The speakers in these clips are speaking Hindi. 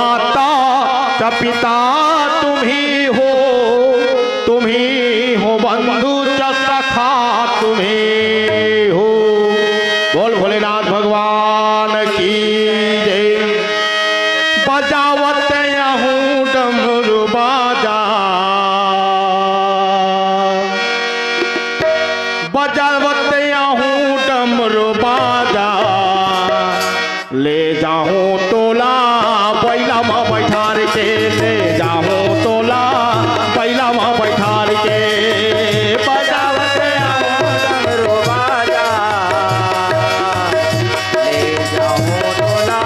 माता च पिता तुम ही हो बंधु च सखा तुम ही हो। बोल भोलेनाथ भगवान की जय। बजावत हूँ डमरू बाजा, बजावत हूँ डमरू बाजा, ले जाऊं तोला बैला में बैठार के, ले जाऊं तोला बैला में बैठार के। बजावत हूँ डमरू बाजा, ले जाऊं तोला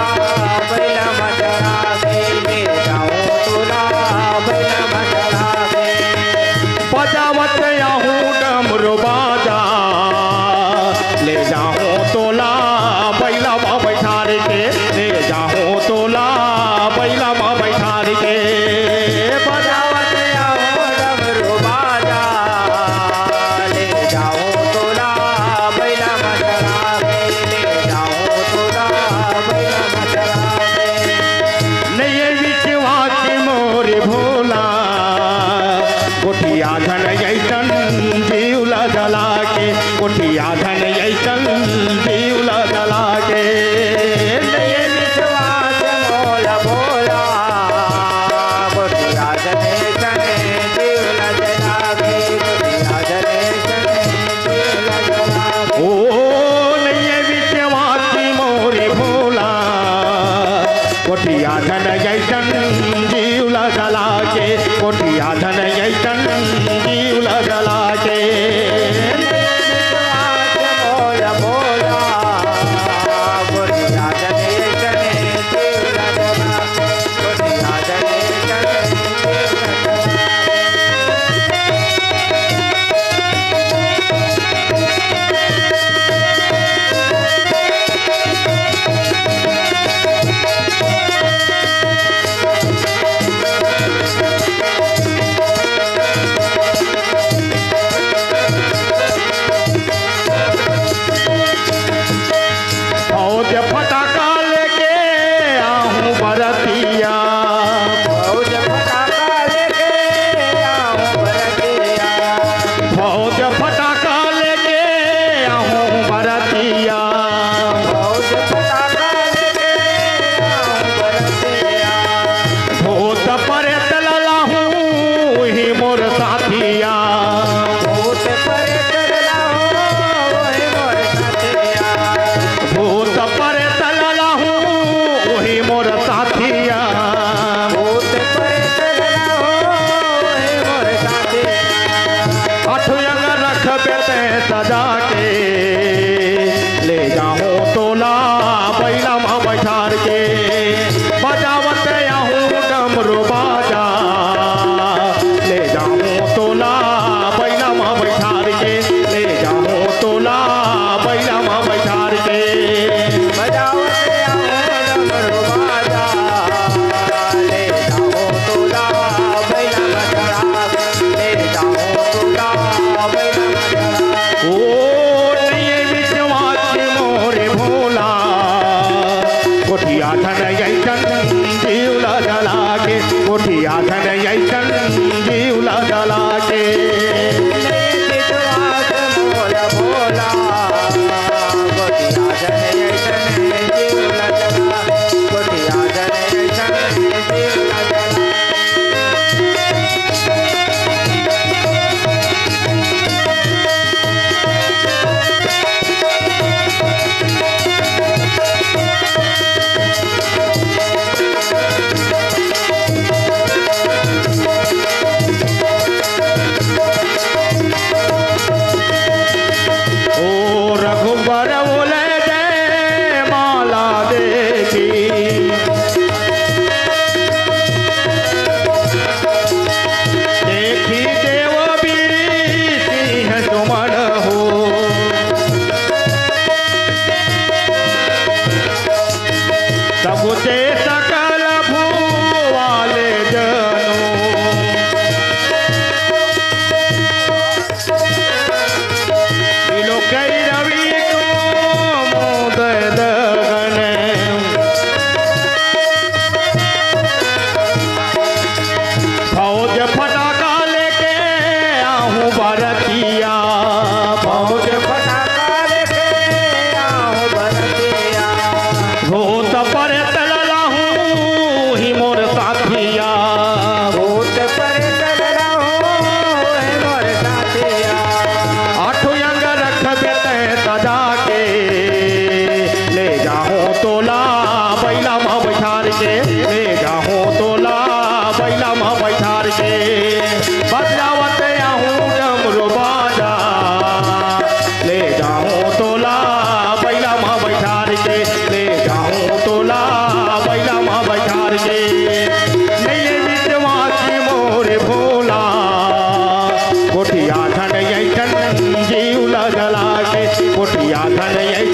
बैला में चढ़ा के, ले जाऊं तोला बैला में चढ़ा के। बजावत हूँ डमरू बाजा, ले जाऊं तोला बैला में बैठार के, ले जाऊं तोला बैला में बैठार के। बजावत हूँ डमरू बाजा, ले जाऊं तोला बैला में चढ़ा के, ले जाऊं तोला बैला में चढ़ा के। नये विचवा के मोर भोला, कोठिया धन ऐसन जीवला जला के, कोठिया धन ऐसन जीवला जला के। नये विश्वास मोल भोला, कोठिया धने सने जीवला जला के, कोठिया धने सने जीवला जला के। ओ नये विचवा के मोर भोला, कोठिया धन ऐसन जीवला जला के, कोठिया धन ऐसन जीवला जला के। मोल भोला, कोठिया धने सने जीवला जला के, कोठिया धने सने जीवला जला के।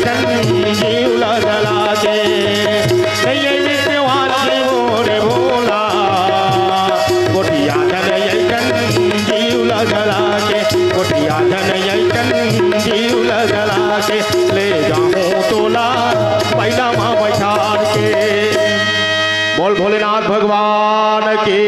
ऐसन जीवला जला के ये विद्वान जीवो रे भोला कोटिया धन ऐसन जीवला जला के कोटिया धन ऐसन जीवला जला के ले जाऊं तोला पहला माँ बैठार के बोल भोलेनाथ भगवान की